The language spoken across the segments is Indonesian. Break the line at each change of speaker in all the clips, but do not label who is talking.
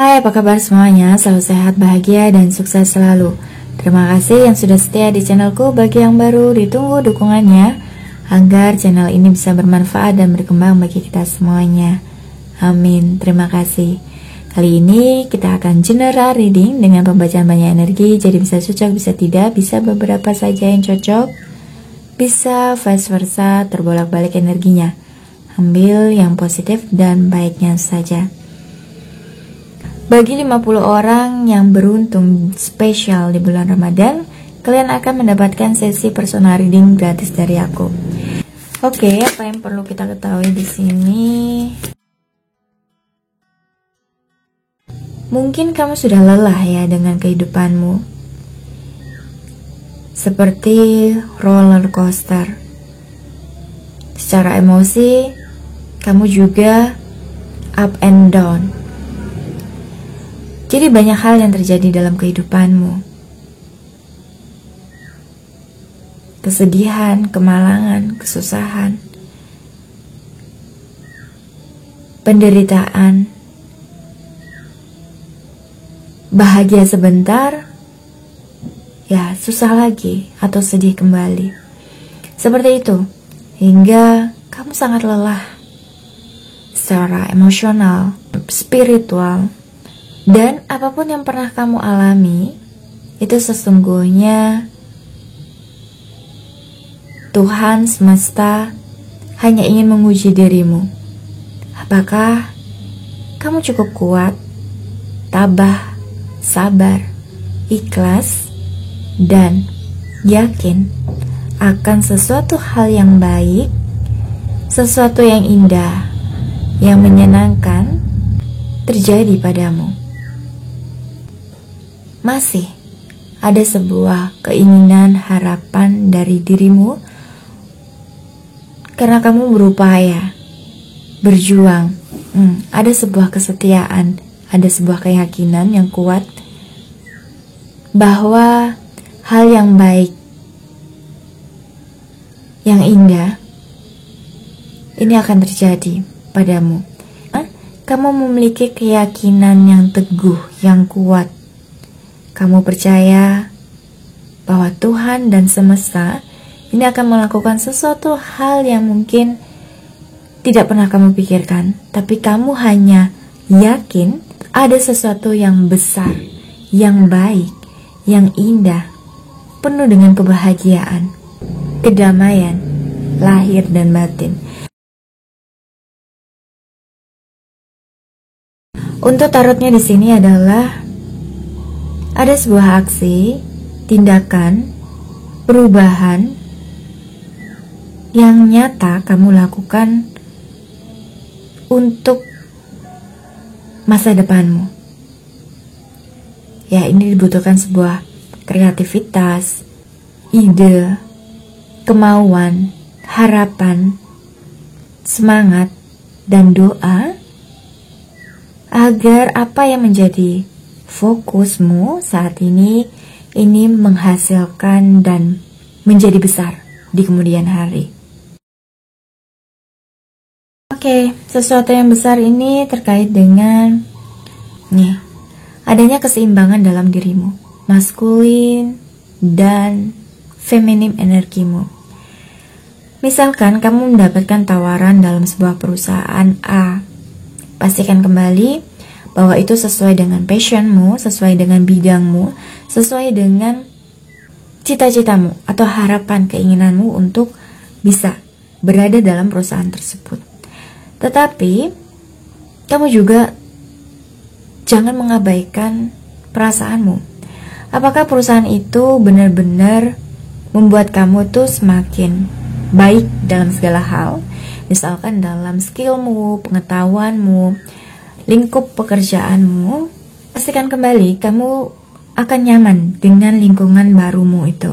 Hai, apa kabar semuanya? Selalu sehat, bahagia, dan sukses selalu. Terima kasih yang sudah setia di channelku. Bagi yang baru, ditunggu dukungannya agar channel ini bisa bermanfaat dan berkembang bagi kita semuanya. Amin, terima kasih. Kali ini kita akan general reading dengan pembacaan banyak energi. Jadi bisa cocok, bisa tidak, bisa beberapa saja yang cocok, bisa vice versa, terbolak-balik energinya. Ambil yang positif dan baiknya saja. Bagi 50 orang yang beruntung spesial di bulan Ramadan, kalian akan mendapatkan sesi personal reading gratis dari aku. Oke, apa yang perlu kita ketahui di sini? Mungkin kamu sudah lelah ya dengan kehidupanmu. Seperti roller coaster. Secara emosi, kamu juga up and down. Jadi banyak hal yang terjadi dalam kehidupanmu. Kesedihan, kemalangan, kesusahan, penderitaan, bahagia sebentar, ya susah lagi atau sedih kembali. Seperti itu, hingga kamu sangat lelah secara emosional, spiritual. Dan apapun yang pernah kamu alami, itu sesungguhnya Tuhan semesta hanya ingin menguji dirimu. Apakah kamu cukup kuat, tabah, sabar, ikhlas, dan yakin akan sesuatu hal yang baik, sesuatu yang indah, yang menyenangkan terjadi padamu. Masih ada sebuah keinginan, harapan dari dirimu karena kamu berupaya, berjuang. Ada sebuah kesetiaan, ada sebuah keyakinan yang kuat bahwa hal yang baik, yang indah, ini akan terjadi padamu. Kamu memiliki keyakinan yang teguh, yang kuat. Kamu percaya bahwa Tuhan dan semesta ini akan melakukan sesuatu hal yang mungkin tidak pernah kamu pikirkan, tapi kamu hanya yakin ada sesuatu yang besar, yang baik, yang indah, penuh dengan kebahagiaan, kedamaian, lahir dan batin. Untuk tarotnya di sini adalah ada sebuah aksi, tindakan, perubahan yang nyata kamu lakukan untuk masa depanmu. Ya, ini dibutuhkan sebuah kreativitas, ide, kemauan, harapan, semangat, dan doa agar apa yang menjadi fokusmu saat ini menghasilkan dan menjadi besar di kemudian hari. Oke, sesuatu yang besar ini terkait dengan adanya keseimbangan dalam dirimu, maskulin dan feminim energimu. Misalkan kamu mendapatkan tawaran dalam sebuah perusahaan A, pastikan kembali bahwa itu sesuai dengan passionmu, sesuai dengan bidangmu, sesuai dengan cita-citamu atau harapan keinginanmu untuk bisa berada dalam perusahaan tersebut. Tetapi kamu juga jangan mengabaikan perasaanmu. Apakah perusahaan itu benar-benar membuat kamu tuh semakin baik dalam segala hal? Misalkan dalam skillmu, pengetahuanmu, lingkup pekerjaanmu, pastikan kembali kamu akan nyaman dengan lingkungan barumu itu.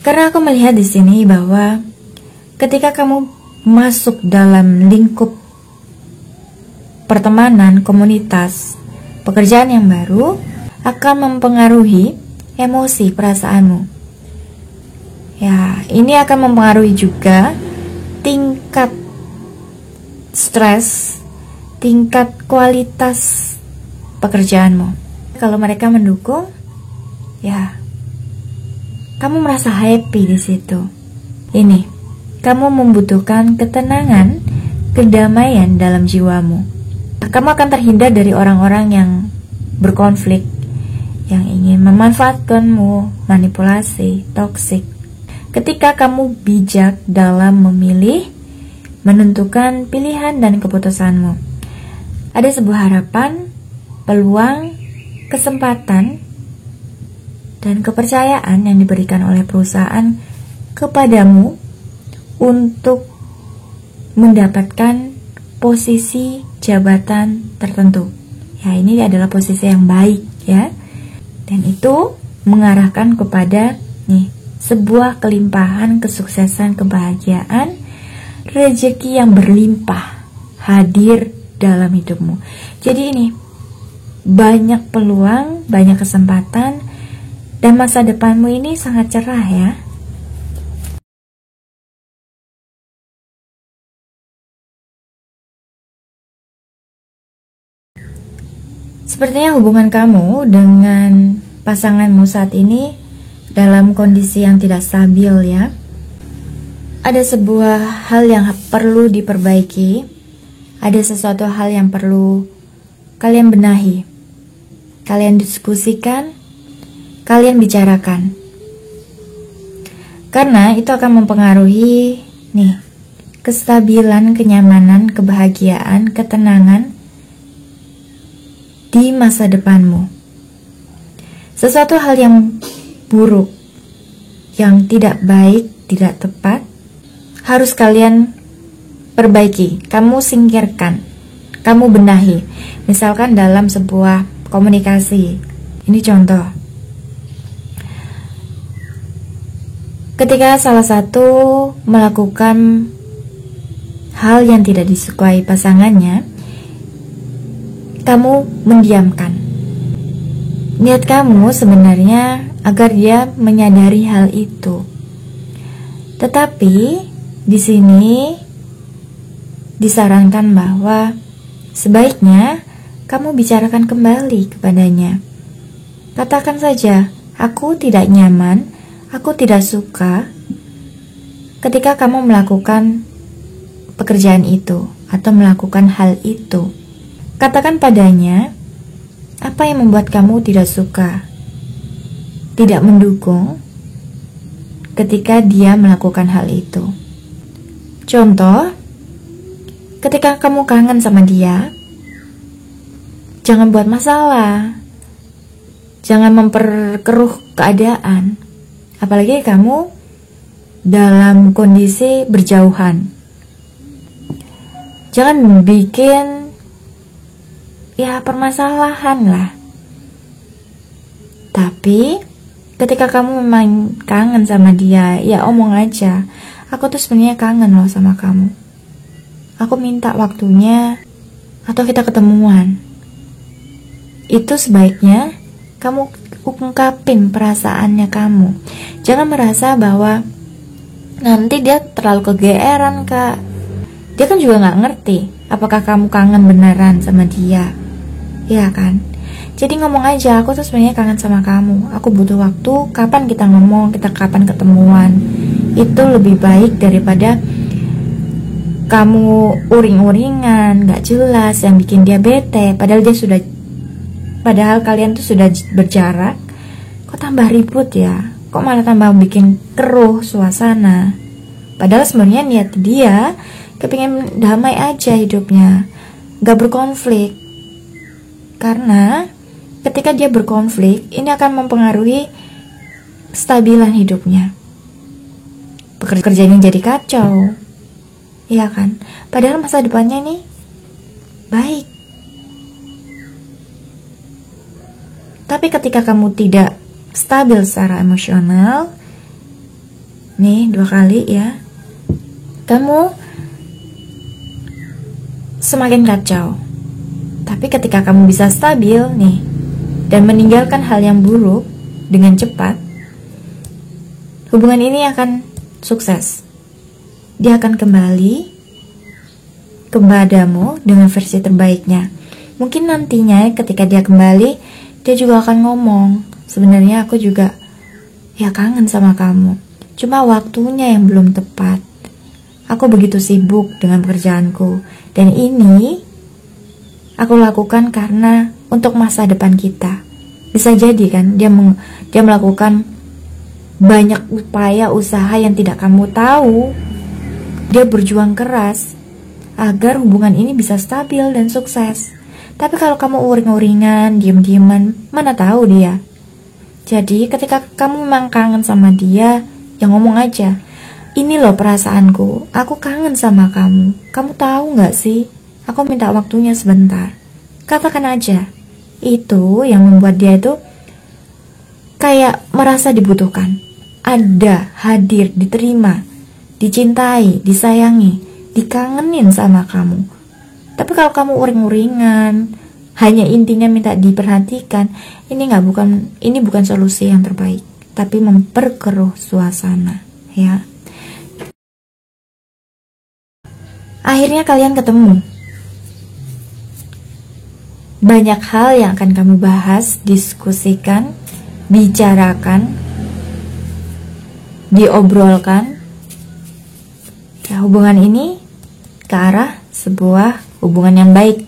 Karena aku melihat di sini bahwa ketika kamu masuk dalam lingkup pertemanan, komunitas, pekerjaan yang baru, akan mempengaruhi emosi perasaanmu. Ya, ini akan mempengaruhi juga tingkat stres tingkat kualitas pekerjaanmu. Kalau mereka mendukung, ya kamu merasa happy di situ. Ini, kamu membutuhkan ketenangan, kedamaian dalam jiwamu. Kamu akan terhindar dari orang-orang yang berkonflik, yang ingin memanfaatkanmu, manipulasi, toksik. Ketika kamu bijak dalam memilih, menentukan pilihan dan keputusanmu, ada sebuah harapan, peluang, kesempatan, dan kepercayaan yang diberikan oleh perusahaan kepadamu untuk mendapatkan posisi jabatan tertentu. Ya, ini adalah posisi yang baik ya. Dan itu mengarahkan kepada sebuah kelimpahan, kesuksesan, kebahagiaan, rezeki yang berlimpah hadir dalam hidupmu. Jadi ini banyak peluang, banyak kesempatan, dan masa depanmu ini sangat cerah ya. Sepertinya hubungan kamu dengan pasanganmu saat ini dalam kondisi yang tidak stabil ya. Ada sebuah hal yang perlu diperbaiki, ada sesuatu hal yang perlu kalian benahi, kalian diskusikan, kalian bicarakan. Karena itu akan mempengaruhi kestabilan, kenyamanan, kebahagiaan, ketenangan di masa depanmu. Sesuatu hal yang buruk, yang tidak baik, tidak tepat, harus kalian perbaiki, kamu singkirkan, kamu benahi. Misalkan dalam sebuah komunikasi, ini contoh. Ketika salah satu melakukan hal yang tidak disukai pasangannya, kamu mendiamkan. Niat kamu sebenarnya agar dia menyadari hal itu. Tetapi di sini disarankan bahwa sebaiknya kamu bicarakan kembali kepadanya. Katakan saja, aku tidak nyaman, aku tidak suka ketika kamu melakukan pekerjaan itu atau melakukan hal itu. Katakan padanya, apa yang membuat kamu tidak suka, tidak mendukung ketika dia melakukan hal itu. Contoh, ketika kamu kangen sama dia, jangan buat masalah, jangan memperkeruh keadaan, apalagi kamu dalam kondisi berjauhan. Jangan bikin permasalahan lah. Tapi ketika kamu memang kangen sama dia, ya omong aja, aku tuh sebenarnya kangen loh sama kamu, aku minta waktunya atau kita ketemuan. Itu sebaiknya kamu ungkapin perasaannya kamu. Jangan merasa bahwa nanti dia terlalu kegeeran kak. Dia kan juga gak ngerti apakah kamu kangen beneran sama dia, ya kan? Jadi ngomong aja, aku tuh sebenarnya kangen sama kamu, aku butuh waktu, kapan kita ngomong, kita kapan ketemuan. Itu lebih baik daripada kamu uring-uringan, gak jelas, yang bikin dia bete. Padahal kalian tuh sudah berjarak. Kok tambah ribut ya? Kok malah tambah bikin keruh suasana? Padahal sebenarnya niat dia kepingin damai aja hidupnya, gak berkonflik. Karena ketika dia berkonflik, ini akan mempengaruhi kestabilan hidupnya. Pekerjaannya jadi kacau, iya kan? Padahal masa depannya nih baik. Tapi ketika kamu tidak stabil secara emosional, nih 2 kali ya, kamu semakin kacau. Tapi ketika kamu bisa stabil nih dan meninggalkan hal yang buruk dengan cepat, hubungan ini akan sukses. Dia akan kembali kepadamu dengan versi terbaiknya. Mungkin nantinya ketika dia kembali, dia juga akan ngomong, sebenarnya aku juga ya kangen sama kamu, cuma waktunya yang belum tepat. Aku begitu sibuk dengan pekerjaanku, dan ini aku lakukan karena untuk masa depan kita. Bisa jadi kan dia melakukan banyak upaya usaha yang tidak kamu tahu. Dia berjuang keras agar hubungan ini bisa stabil dan sukses. Tapi kalau kamu uring-uringan, diem-dieman, mana tahu dia. Jadi ketika kamu memang kangen sama dia, ya ngomong aja, ini loh perasaanku, aku kangen sama kamu. Kamu tahu gak sih, aku minta waktunya sebentar. Katakan aja. Itu yang membuat dia itu kayak merasa dibutuhkan, ada, hadir, diterima, dicintai, disayangi, dikangenin sama kamu. Tapi kalau kamu uring-uringan, hanya intinya minta diperhatikan, ini bukan solusi yang terbaik, tapi memperkeruh suasana, ya. Akhirnya kalian ketemu. Banyak hal yang akan kamu bahas, diskusikan, bicarakan, diobrolkan. Ya, hubungan ini ke arah sebuah hubungan yang baik,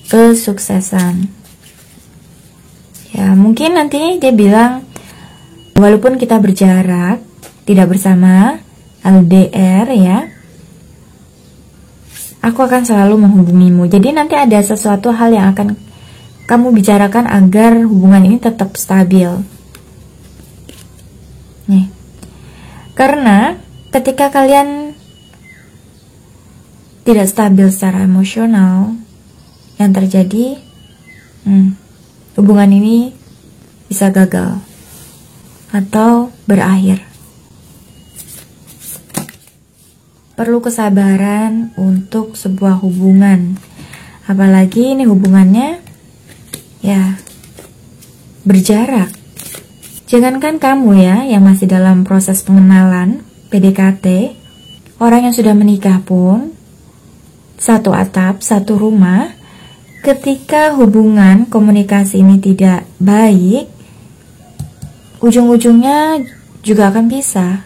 kesuksesan. Ya, mungkin nanti dia bilang, walaupun kita berjarak, tidak bersama, LDR ya, aku akan selalu menghubungimu. Jadi nanti ada sesuatu hal yang akan kamu bicarakan agar hubungan ini tetap stabil. Nih, karena ketika kalian tidak stabil secara emosional, yang terjadi hubungan ini bisa gagal atau berakhir. Perlu kesabaran untuk sebuah hubungan, apalagi ini hubungannya ya berjarak. Jangankan kamu ya yang masih dalam proses pengenalan, PDKT, orang yang sudah menikah pun satu atap, satu rumah, ketika hubungan komunikasi ini tidak baik, ujung-ujungnya juga akan pisah.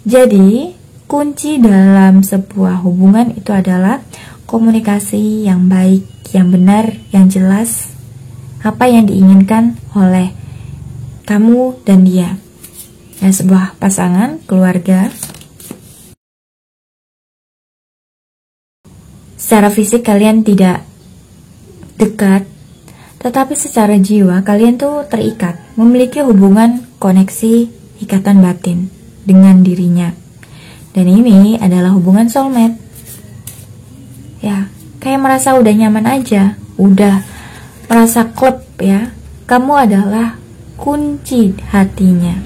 Jadi kunci dalam sebuah hubungan itu adalah komunikasi yang baik, yang benar, yang jelas, apa yang diinginkan oleh kamu dan dia. Ya, sebuah pasangan, keluarga. Secara fisik kalian tidak dekat, tetapi secara jiwa kalian tuh terikat, memiliki hubungan koneksi ikatan batin dengan dirinya. Dan ini adalah hubungan soulmate. Ya, kayak merasa udah nyaman aja, udah merasa klop ya. Kamu adalah kunci hatinya.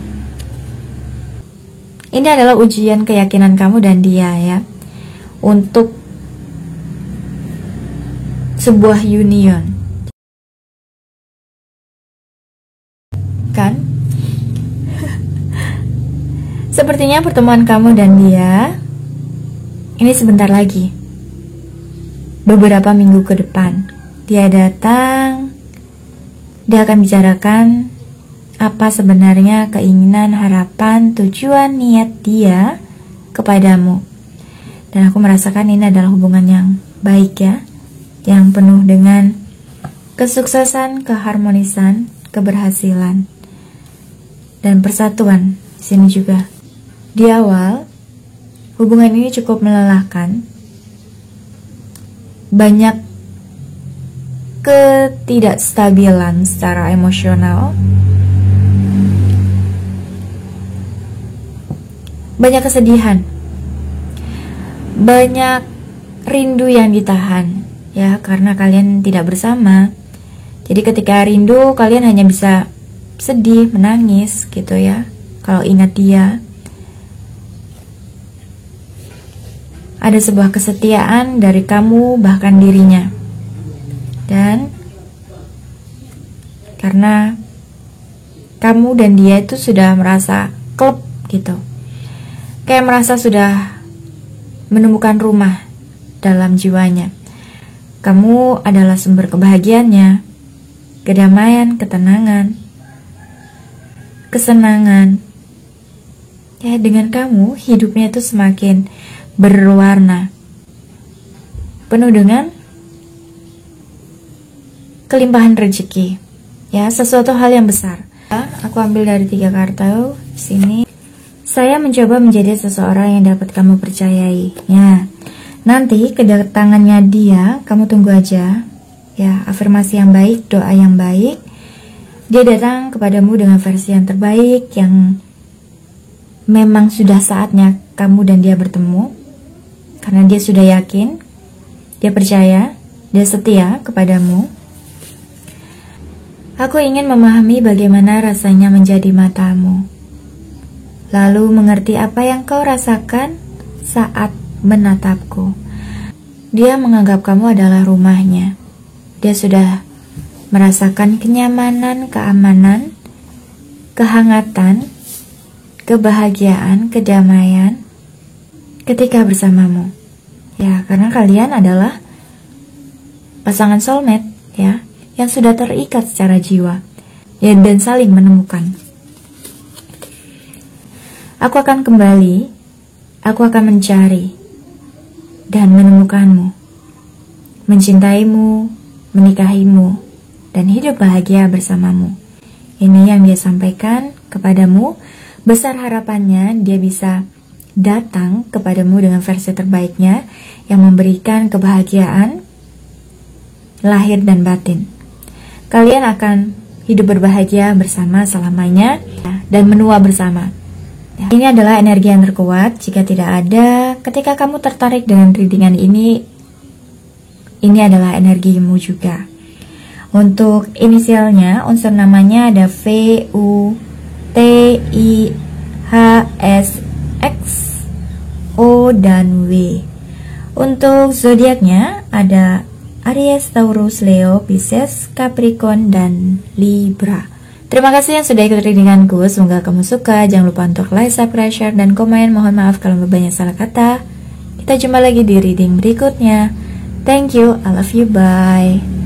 Ini adalah ujian keyakinan kamu dan dia ya, untuk sebuah union. Kan? Sepertinya pertemuan kamu dan dia ini sebentar lagi, beberapa minggu ke depan. Dia datang, dia akan bicarakan apa sebenarnya keinginan, harapan, tujuan, niat dia kepadamu. Dan aku merasakan ini adalah hubungan yang baik ya, yang penuh dengan kesuksesan, keharmonisan, keberhasilan, dan persatuan. Di sini juga di awal hubungan ini cukup melelahkan, banyak ketidakstabilan secara emosional, banyak kesedihan, banyak rindu yang ditahan ya, karena kalian tidak bersama. Jadi ketika rindu kalian hanya bisa sedih, menangis gitu ya, kalau ingat dia. Ada sebuah kesetiaan dari kamu bahkan dirinya. Dan karena kamu dan dia itu sudah merasa klop gitu, kayak merasa sudah menemukan rumah dalam jiwanya. Kamu adalah sumber kebahagiaannya, kedamaian, ketenangan, kesenangan. Ya, dengan kamu hidupnya itu semakin berwarna, penuh dengan kelimpahan rezeki. Ya, sesuatu hal yang besar. Aku ambil dari 3 kartu sini. Saya mencoba menjadi seseorang yang dapat kamu percayai. Ya, nanti kedatangannya dia, kamu tunggu aja. Ya, afirmasi yang baik, doa yang baik. Dia datang kepadamu dengan versi yang terbaik, yang memang sudah saatnya kamu dan dia bertemu. Karena dia sudah yakin, dia percaya, dia setia kepadamu. Aku ingin memahami bagaimana rasanya menjadi matamu, lalu mengerti apa yang kau rasakan saat menatapku. Dia menganggap kamu adalah rumahnya. Dia sudah merasakan kenyamanan, keamanan, kehangatan, kebahagiaan, kedamaian ketika bersamamu. Ya, karena kalian adalah pasangan soulmate, ya, yang sudah terikat secara jiwa, ya, dan saling menemukan. Aku akan kembali, aku akan mencari dan menemukanmu, mencintaimu, menikahimu, dan hidup bahagia bersamamu. Ini yang dia sampaikan kepadamu. Besar harapannya dia bisa datang kepadamu dengan versi terbaiknya yang memberikan kebahagiaan lahir dan batin. Kalian akan hidup berbahagia bersama selamanya dan menua bersama. Ini adalah energi yang terkuat. Jika tidak ada, ketika kamu tertarik dengan readingan ini adalah energimu juga. Untuk inisialnya, unsur namanya ada V, U, T, I, H, S, X, O, dan W. Untuk zodiaknya ada Aries, Taurus, Leo, Pisces, Capricorn, dan Libra. Terima kasih yang sudah ikut readinganku. Semoga kamu suka. Jangan lupa untuk like, subscribe, share, dan komen. Mohon maaf kalau banyak salah kata. Kita jumpa lagi di reading berikutnya. Thank you, I love you, bye.